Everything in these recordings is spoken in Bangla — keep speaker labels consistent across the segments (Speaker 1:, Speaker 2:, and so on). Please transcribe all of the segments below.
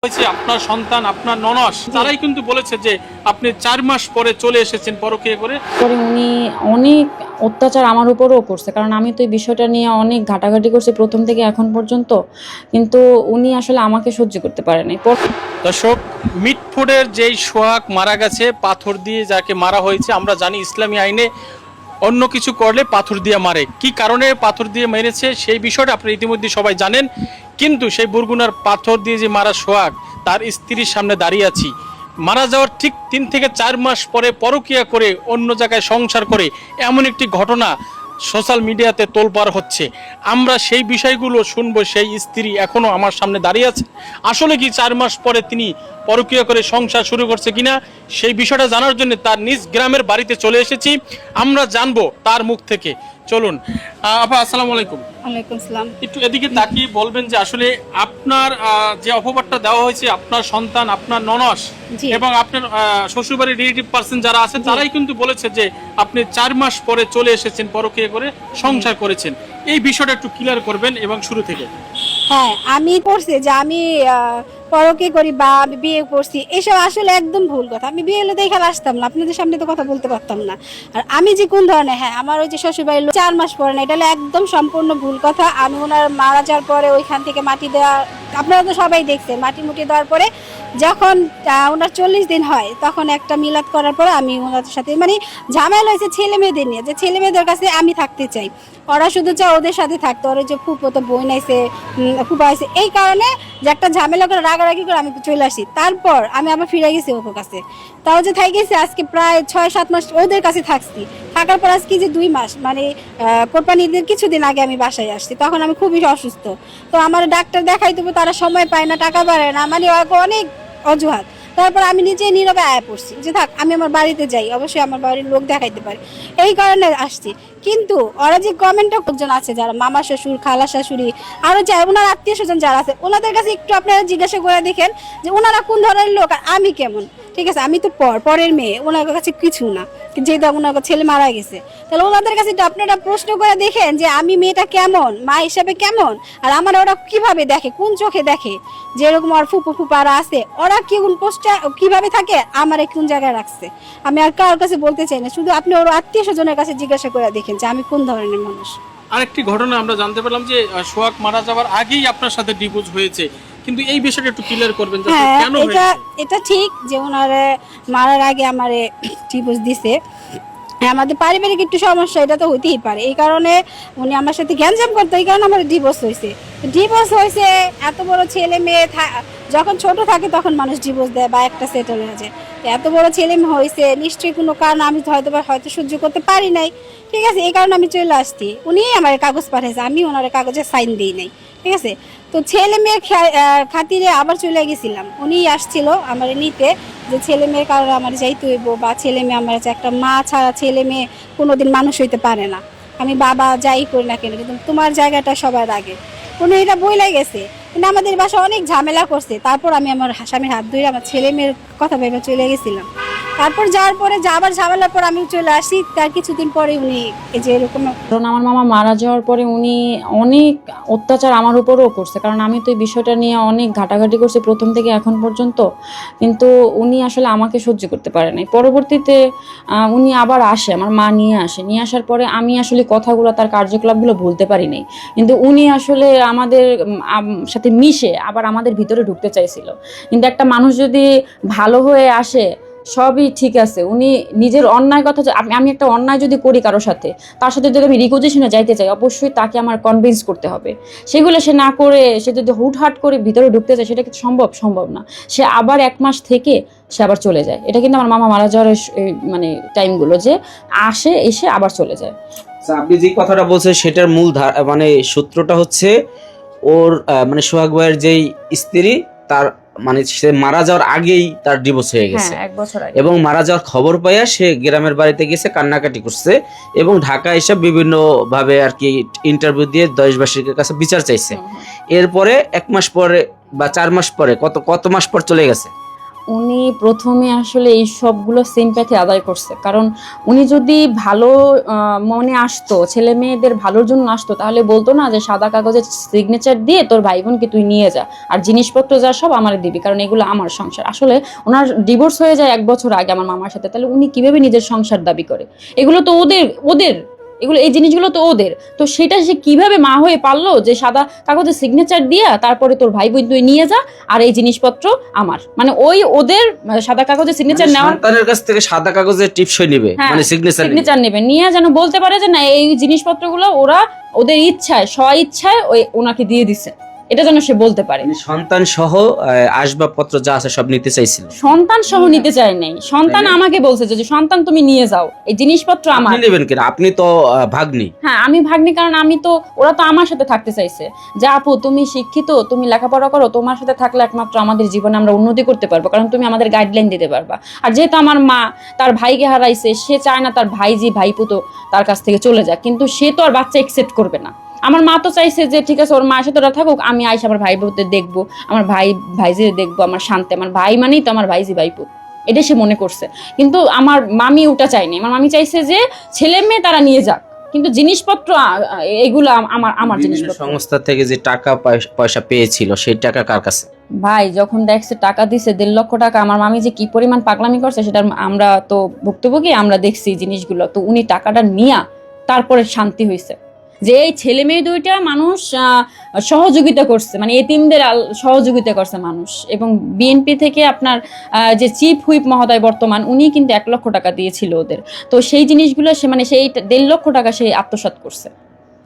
Speaker 1: হয়েছে আপনার সন্তান আপনার ননস তারাই কিন্তু বলেছে যে আপনি 4 মাস পরে চলে এসেছেন পরকীয়া করে।
Speaker 2: পরে উনি অনেক অত্যাচার আমার উপরও করছে, কারণ আমি তো এই বিষয়টা নিয়ে অনেক ঘাটাঘাটি করছি প্রথম থেকে এখন পর্যন্ত, কিন্তু উনি আসলে আমাকে সহ্য করতে পারেনি।
Speaker 1: দর্শক, মিটফুডের যেই সোহাগ মারা গেছে পাথর দিয়ে, যাকে মারা হয়েছে, আমরা জানি ইসলামী আইনে অন্য কিছু করলে পাথর দিয়ে মারে। কি কারণে পাথর দিয়ে মেরেছে সেই বিষয়টা আপনারা ইতিমধ্যে সবাই জানেন, কিন্তু সেই বরগুনার পাথর দিয়ে যে মারা সোহাগ, তার স্ত্রীর সামনে দাঁড়িয়ে আছি। মারা যাওয়ার ঠিক 3 থেকে 4 মাস পরে পরকীয়া করে অন্য জায়গায় সংসার করে এমন একটি ঘটনা সোশ্যাল মিডিয়াতে তোলপাড় হচ্ছে। আমরা সেই বিষয়গুলো শুনবো। সেই স্ত্রী এখনো আমার সামনে দাঁড়িয়ে আছে। আসলে কি 4 মাস পরে তিনি পরকীয়া করে সংসার শুরু করছে কিনা সেই বিষয়টা জানার জন্য তার নিজ গ্রামের বাড়িতে চলে এসেছি। আমরা জানবো তার মুখ থেকে। চলুন আপা, আসসালামু আলাইকুম।
Speaker 3: ওয়ালাইকুম আসসালাম।
Speaker 1: একটু এদিকে তাকিয়ে বলবেন যে আসলে আপনার যে অপবাদটা দেওয়া হয়েছে, আপনার সন্তান আপনার ননস
Speaker 3: জি।
Speaker 1: এবং আপনার শ্বশুরবাড়ির রিলেটিভ পার্সন যারা আছে তারাই কিন্তু বলেছে যে আপনি 4 মাস পরে চলে এসেছেন পরকীয়া করে সংসার করেছেন। এই বিষয়টা একটু ক্লিয়ার করবেন এবং শুরু থেকে।
Speaker 3: হ্যাঁ, আমি করছি যে আমি পরকীয়া করি বা আমি বিয়ে করছি, এসব আসলে একদম ভুল কথা। আমি বিয়ে হলে দেখে আসতাম না, আপনাদের সামনে তো কথা বলতে পারতাম না। আর আমি যে কোন ধরনের, হ্যাঁ, আমার ওই যে শ্বশুরবাড়ির লোক 4 মাস পরে না, এটা হলো একদম সম্পূর্ণ ভুল কথা। আমি ওনার মারা যাওয়ার পরে ওইখান থেকে মাটি দেওয়া, আপনারা তো সবাই দেখছেন, মাটি মুটি দেওয়ার পরে যখন ওনার 40 দিন হয় তখন একটা মিলাদ করার পরে আমি ওনাদের সাথে মানে ঝামেলা হয়েছে ছেলে মেয়েদের নিয়ে, যে ছেলে মেয়েদের কাছে আমি থাকতে চাই, ওরা শুধু চায় ওদের সাথে থাকতে। ওরা যে ফুপো তো বই নাইছে, ফুপা আছে, এই কারণে যে একটা ঝামেলা করে রাগারাগি করে আমি চলে আসি। তারপর আমি আবার ফিরে গেছি ওর কাছে, তাও যে থাই গেছি আজকে প্রায় 6-7 মাস ওদের কাছে থাকছি। থাকার পর আজকে যে 2 মাস মানে কোরবানি ঈদের কিছুদিন আগে আমি বাসায় আসছি, তখন আমি খুবই অসুস্থ। তো আমার ডাক্তার দেখাই দেবো, তারা সময় পায় না, টাকা বাড়ে না, মানে অনেক অজুহাত। তারপর আমি নিজে নীরবে আয়া পড়ছি যে থাক, আমি আমার বাড়িতে যাই, অবশ্যই আমার বাড়ির লোক দেখাইতে পারে, এই কারণে আসছি। কিন্তু ওরা যে কমেন্টে লোকজন আছে যারা মামা শ্বশুর, খালা শাশুড়ি, আরও যারা ওনার আত্মীয় স্বজন যারা আছে, ওনাদের কাছে একটু আপনারা জিজ্ঞাসা করে দেখেন যে ওনারা কোন ধরনের লোক আর আমি কেমন। ঠিক আছে, আমি তো পরের মেয়ে, ওনার কাছে কিছু না, যেহেতু ওনার ছেলে মারা গেছে। তাহলে ওনাদের কাছে একটু আপনারা প্রশ্ন করে দেখেন যে আমি মেয়েটা কেমন, মা হিসাবে কেমন, আর আমার ওরা কিভাবে দেখে, কোন চোখে দেখে। যেরকম আর ফুপু ফুপারা আছে, ওরা কোন পোস্টটা কিভাবে থাকে, আমার কোন জায়গায় রাখছে, আমি আর কারোর কাছে বলতে চাই না। শুধু আপনি ওর আত্মীয় স্বজনের কাছে জিজ্ঞাসা করে দেখেন যে আমি কোন ধরনের মানুষ।
Speaker 1: আরেকটি ঘটনা আমরা জানতে পারলাম যে সোহাগ মারা যাওয়ার আগেই আপনার সাথে ডিভোর্স হয়েছে, কিন্তু এই বিষয়টা একটু ক্লিয়ার করবেন যে
Speaker 3: হ্যাঁ,
Speaker 1: কেন হয়েছে।
Speaker 3: এটা ঠিক যে ওনার মারার আগে আমারে ডিভোর্স দিছে। আমাদের পারিবারিক একটু সমস্যা, এটা তো হইতেই পারে, এই কারণে উনি আমার সাথে গ্যাঞ্জাম করতো, এই কারণে আমার ডিভোর্স হয়েছে। এত বড় ছেলে মেয়ে যখন ছোট থাকে তখন মানুষ ডিভোর্স দেয় বা একটা সেটেল হয়ে যায়। তো এত বড় ছেলে মেয়ে হয়েছে, নিশ্চয়ই কোনো কারণ আমি হয়তো সহ্য করতে পারি নাই। ঠিক আছে, এই কারণে আমি চলে আসছি। উনি আমার কাগজ পাঠাইছে, আমি ওনার কাগজে সাইন দিই নাই। ঠিক আছে, তো ছেলে মেয়ের খাতিরে আবার চলে গেছিলাম। উনি আসছিল আমার নিতে, যে ছেলে মেয়ের কারণে আমার যাইতে হইব, বা ছেলে মেয়ে আমার একটা মা ছাড়া ছেলে মেয়ে কোনোদিন মানুষ হইতে পারে না। আমি বাবা যাই করি না কেন, কিন্তু তোমার জায়গাটা সবার আগে। উনি এটা বইলাই গেছে, কিন্তু আমাদের বাসা অনেক ঝামেলা করছে। তারপর আমি আমার স্বামীর হাত ধরে আমার ছেলে মেয়ের কথা ভেবে চলে গেছিলাম। তারপর যাওয়ার পরে আবার ঝামেলার পর আমি চলে আসি, তার কিছুদিন পরে উনি এই যে এরকম।
Speaker 2: কারণ আমার মামা মারা যাওয়ার পরে উনি অনেক অত্যাচার আমার উপরও করছে, কারণ আমি তো এই বিষয়টা নিয়ে অনেক ঘাটাঘাটি করছি প্রথম থেকে এখন পর্যন্ত, কিন্তু উনি আসলে আমাকে সহ্য করতে পারেনি। পরবর্তীতে উনি আবার আসে, আমার মা নিয়ে আসার পরে আমি আসলে কথাগুলো, তার কার্যকলাপগুলো ভুলতে পারিনি, কিন্তু উনি আসলে আমাদের সাথে মিশে আবার আমাদের ভিতরে ঢুকতে চাইছিল। কিন্তু একটা মানুষ যদি ভালো হয়ে আসে সবই ঠিক আছে, উনি নিজের অন্যায় কথা, আমি একটা অন্যায় যদি করি কারোর সাথে, তার সাথে যদি আমি রিকোজিশনে যাইতে চাই, অবশ্যই তাকে আমার কনভিন্স করতে হবে। সেগুলো সে না করে, সে যদি হুটহাট করে ভিতরে ঢুকতে চায়, সেটা কিন্তু সম্ভব না। সে আবার 1 মাস থেকে সে আবার চলে যায়। এটা কিন্তু আমার মামা মারা যাওয়ার মানে টাইমগুলো, যে এসে আবার চলে যায়।
Speaker 4: আপনি যে কথাটা বলছেন সেটার মূল মানে সূত্রটা হচ্ছে ওর মানে সোহাগ ভাইয়ের যেই স্ত্রী, তার মানে সে মারা যাওয়ার আগেই তার ডিভোর্স হয়ে গেছে।
Speaker 2: হ্যাঁ, 1 বছর আগে।
Speaker 4: এবং মারা যাওয়ার খবর পাইয়া সে গ্রামের বাড়িতে গেছে, কান্নাকাটি করছে এবং ঢাকা এসে বিভিন্ন ভাবে আর কি ইন্টারভিউ দিয়ে দেশবাসীর কাছে বিচার চাইছে। এরপরে 1 মাস পরে বা 4 মাস পরে কত মাস পর চলে গেছে?
Speaker 2: উনি প্রথমে আসলে এই সবগুলো সিম্প্যাথি আদায় করছে, কারণ উনি যদি ভালো মনে আসতো, ছেলে মেয়েদের ভালোর জন্য আসতো, তাহলে বলতো না যে সাদা কাগজে সিগনেচার দিয়ে তোর ভাই বোনকে তুই নিয়ে যা, আর জিনিসপত্র যা সব আমার দিবি, কারণ এগুলো আমার সংসার। আসলে ওনার ডিভোর্স হয়ে যায় 1 বছর আগে আমার মামার সাথে, তাহলে উনি কিভাবে নিজের সংসার দাবি করে? এগুলো তো ওদের ওদের এগুলো, এই জিনিসগুলো তো ওদের। তো সেটা সে কিভাবে মা হয়ে পারলো যে সাদা কাগজে সিগনেচার দিয়া তারপরে তোর ভাই বোন তুই নিয়ে যা, আর এই জিনিসপত্র আমার, মানে ওই ওদের সাদা কাগজে সিগনেচার
Speaker 4: মানে
Speaker 2: নেওয়ার,
Speaker 4: সন্তানের কাছ থেকে সাদা কাগজে টিপসই নেবে,
Speaker 2: হ্যাঁ,
Speaker 4: মানে সিগনেচার
Speaker 2: সিগনেচার নেবে, নিয়ে যেন বলতে পারে যে না এই জিনিসপত্রগুলো ওরা ওদের ইচ্ছায় স্ব ইচ্ছায় ওই ওনাকে দিয়ে দিছে, এটা যেন সে বলতে পারে।
Speaker 4: সন্তান সহ আসবাবপত্র যা আছে সব নিতে চাইছিল।
Speaker 2: সন্তান সহ নিতে চায় নাই, সন্তান আমাকে বলছে যে সন্তান তুমি নিয়ে যাও, এই জিনিসপত্র আমার।
Speaker 4: আপনি নেবেন কিনা? আপনি তো ভাগ্নি।
Speaker 2: হ্যাঁ আমি ভাগ্নি, কারণ আমি তো, ওরা তো আমার সাথে থাকতে চাইছে যে আপু তুমি শিক্ষিত, তুমি লেখাপড়া করো, তোমার সাথে থাকলে একমাত্র আমাদের জীবনে আমরা উন্নতি করতে পারবো, কারণ তুমি আমাদের গাইডলাইন দিতে পারবা। আর যেহেতু আমার মা তার ভাইকে হারাইছে, সে চায় না তার ভাইজি ভাইপুতো তার কাছ থেকে চলে যাক, কিন্তু সে তো আর বাচ্চা একসেপ্ট করবে না। আমার মা তো চাইছে যে ঠিক আছে ওর মায়ের সাথে ওরা থাকুক, আমি আইসা আমার ভাই বোনদের দেখবো, আমার ভাইজি দেখবো, আমার শান্তি, আমার ভাই মানেই তো আমার ভাইজি ভাইপুত, এটা সে মনে করছে। কিন্তু আমার মামি ওটা চায়নি, আমার মামি চাইছে যে ছেলে মেয়ে তারা নিয়ে যাক, কিন্তু জিনিসপত্র এগুলো আমার
Speaker 4: বিভিন্ন
Speaker 2: জিনিসপত্র।
Speaker 4: সংস্থা থেকে যে টাকা পয়সা পেয়েছিল সেই টাকা কার কাছে?
Speaker 2: ভাই যখন দেখছে টাকা দিছে 1.5 লক্ষ টাকা, আমার মামি যে কি পরিমাণ পাগলামি করছে সেটা আমরা তো ভুক্তভোগী, আমরা দেখছি জিনিসগুলো। তো উনি টাকাটা নিয়া তারপরে শান্তি হয়েছে যে এই ছেলে মেয়ে দুইটা মানুষ সহযোগিতা করছে, মানে এতিমদের সহযোগিতা করছে মানুষ। এবং বিএনপি থেকে আপনার যে চিফ হুইপ মহোদয় বর্তমান, উনি কিন্তু 1 লক্ষ টাকা দিয়েছিল ওদের। তো সেই জিনিসগুলো সে, মানে সেই 1.5 লক্ষ টাকা সে আত্মসাৎ করছে,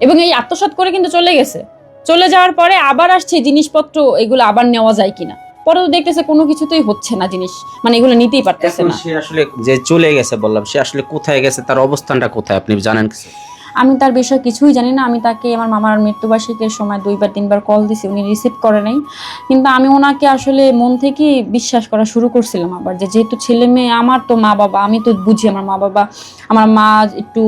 Speaker 2: এবং এই আত্মসাৎ করে কিন্তু চলে গেছে। চলে যাওয়ার পরে আবার আসছে জিনিসপত্র, এগুলো আবার নেওয়া যায় কিনা, পরে তো দেখতেছে কোনো কিছুতেই হচ্ছে না, জিনিস মানে এগুলো নিতেই পারতেছে
Speaker 4: এখন
Speaker 2: না।
Speaker 4: সে আসলে যে চলে গেছে বললাম, সে আসলে কোথায় গেছে, তার অবস্থানটা কোথায় আপনি জানেন কিছু?
Speaker 2: আমি তার বিষয়ে কিছুই জানি না। আমি তাকে আমার মামার মৃত্যুবার্ষিকীর সময় 2-3 বার কল দিছি, উনি রিসিভ করে নাই। কিন্তু আমি ওনাকে আসলে মন থেকে বিশ্বাস করা শুরু করছিলাম আবার, যে যেহেতু ছেলে মেয়ে, আমার তো মা বাবা, আমি তো বুঝি আমার মা বাবা, আমার মা একটু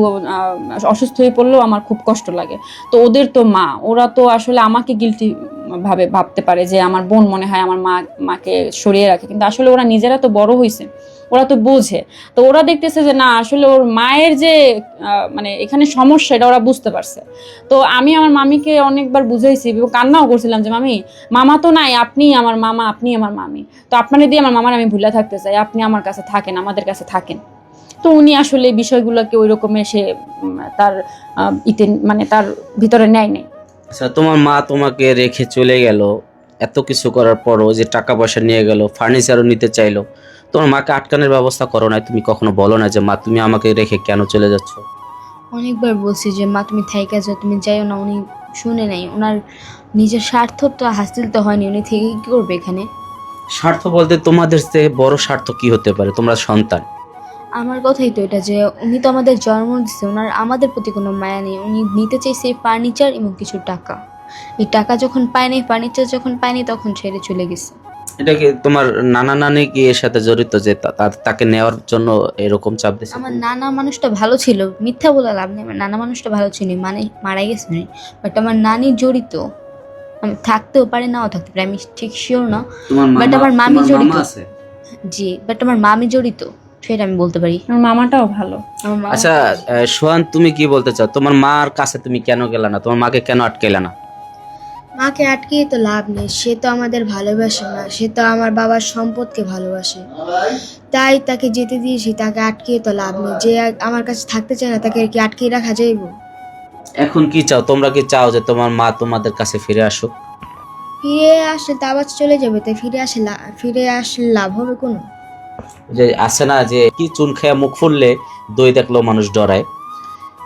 Speaker 2: অসুস্থ হয়ে পড়লেও আমার খুব কষ্ট লাগে। তো ওদের তো মা, ওরা তো আসলে আমাকে গিলটি ভাবতে পারে যে আমার বোন মনে হয় আমার মাকে সরিয়ে রাখে, কিন্তু আসলে ওরা নিজেরা তো বড় হয়েছে, ওরা তো বোঝে। তো ওরা দেখতেছে যে না আসলে ওর মায়ের যে মানে এখানে সমস্যা, এটা ওরা বুঝতে পারছে। তো আমি আমার মামিকে অনেকবার বুঝাইছি এবং কান্নাও করছিলাম যে মামি, মামা তো নাই, আপনি আমার মামা, আপনি আমার মামি, তো আপনারা দিয়ে আমার মামার আমি ভুলে থাকতে চাই, আপনি আমার কাছে থাকেন, আমাদের কাছে থাকেন। তো উনি আসলে বিষয়গুলোকে ওই রকমের সে তার মানে তার ভিতরে নেয় নাই।
Speaker 4: আচ্ছা, তোমার মা তোমাকে রেখে চলে গেল, এত কিছু করার পরও যে টাকা পয়সা নিয়ে গেল, ফার্নিচারও নিতে চাইলো, তোমার মাকে আটকানোর ব্যবস্থা করো না? তুমি কখনো বলো না যে মা তুমি আমাকে রেখে কেন চলে যাচ্ছ?
Speaker 5: অনেকবার বলছি যে মা তুমি থাইকা যাও, তুমি যাইও না, উনি শুনে নাই। ওনার নিজের স্বার্থ তো হাসিল তো হয়নি, উনি থেকে কি করবে এখানে?
Speaker 4: স্বার্থ বলতে তোমাদের চেয়ে বড় স্বার্থ কি হতে পারে? তোমরা সন্তান।
Speaker 5: আমার কথাই তো এটা, যে উনি তো আমাদের জন্ম দিচ্ছে, ওনার আমাদের প্রতি কোনো মায়া নেই। উনি নিতে চাইছে ফার্নিচার এবং কিছু টাকা। এই টাকা যখন পায়নি, ফার্নিচার যখন পায়নি, তখন ছেড়ে চলে গেছে।
Speaker 4: এটা কি তোমার নানা নানি কি এর সাথে জড়িত যে তাকে নেওয়ার জন্য এরকম চাপ দিচ্ছে?
Speaker 5: আমার নানা মানুষটা ভালো ছিল, মিথ্যা বলে লাভ নেই, আমার নানা মানুষটা ভালো ছিল, মানে মারা গেছে উনি, বাট আমার নানি জড়িত। আমি থাকতেও পারে, নাও থাকতে পারে, আমি ঠিক শিওর না। বাট আমার মামি জড়িত। জি, বাট আমার মামি জড়িত, সেটা আমি বলতে পারি।
Speaker 2: আমার মামাটাও ভালো।
Speaker 5: আমার মা
Speaker 4: আচ্ছা সোহান, তুমি কি বলতে চাও? তোমার মার কাছে তুমি কেন গেলা না? তোমার মাকে কেন আটকেলা না?
Speaker 6: মাকে আটকিয়ে তো লাভ নেই, সে তো আমাদের ভালোবাসে না, সে তো আমার বাবার সম্পদকে ভালোবাসে, তাই তাকে যেতে দিয়েছি। তাকে আটকিয়ে তো লাভ নেই, যে আমার কাছে থাকতে চায় না তাকে কি আটকিয়ে রাখা যাইব?
Speaker 4: এখন কি চাও? তোমরা কি চাও যে তোমার মা তোমাদের কাছে ফিরে আসুক?
Speaker 6: ফিরে আসলে তো আবার চলে যাবে, তাই ফিরে আসলে লাভ হবে কোনো?
Speaker 4: যে আছে না যে কি চুন খেয়া মুখ ফুললে দই দেখলেও মানুষ ডরায়,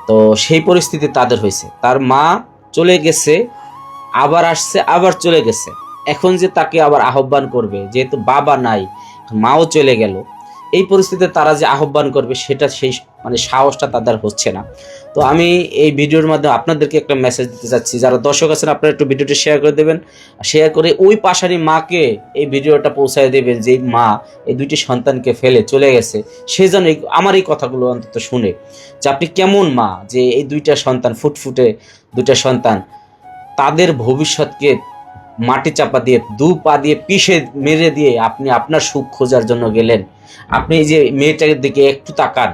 Speaker 4: তো সেই পরিস্থিতি তাদের হয়েছে। তার মা চলে গেছে, আবার আসছে, আবার চলে গেছে। এখন যে তাকে আবার আহ্বান করবে, যেহেতু বাবা নাই, মাও চলে গেল, এই পরিস্থিতিতে তারা যে আহ্বান করবে সেটা সেই মানে সাহসটা তাদের হচ্ছে না। তো আমি এই ভিডিওর মাধ্যমে আপনাদেরকে একটা মেসেজ দিতে চাচ্ছি, যারা দর্শক আছেন আপনারা একটু ভিডিওটি শেয়ার করে দেবেন, শেয়ার করে ওই পাশারি মাকে এই ভিডিওটা পৌঁছায় দেবেন, যে মা এই দুইটি সন্তানকে ফেলে চলে গেছে, সে যেন আমার এই কথাগুলো অন্তত শুনে যে আপনি কেমন মা, যে এই দুইটা সন্তান ফুটফুটে দুইটা সন্তান, তাদের ভবিষ্যৎকে মাটি চাপা দিয়ে 2 পা দিয়ে পিষে মেরে দিয়ে আপনি আপনার সুখ খোঁজার জন্য গেলেন। আপনি এই যে মেয়েটার দিকে একটু তাকান,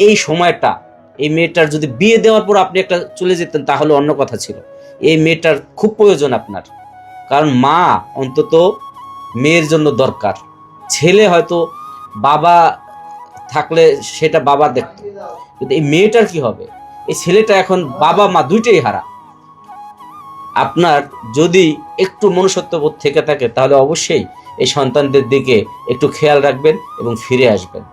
Speaker 4: এই সময়টা এই মেয়েটার যদি বিয়ে দেওয়ার পর আপনি একটা চলে যেতেন তাহলে অন্য কথা ছিল। এই মেয়েটার খুব প্রয়োজন আপনার, কারণ মা অন্তত মেয়ের জন্য দরকার। ছেলে হয়তো বাবা থাকলে সেটা বাবা দেখতো, কিন্তু এই মেয়েটার কি হবে? এই ছেলেটা এখন বাবা মা দুইটাই হারা। আপনার যদি একটু মনুষ্যত্ববোধ থেকে থাকে তাহলে অবশ্যই এই সন্তানদের দিকে একটু খেয়াল রাখবেন এবং ফিরে আসবেন।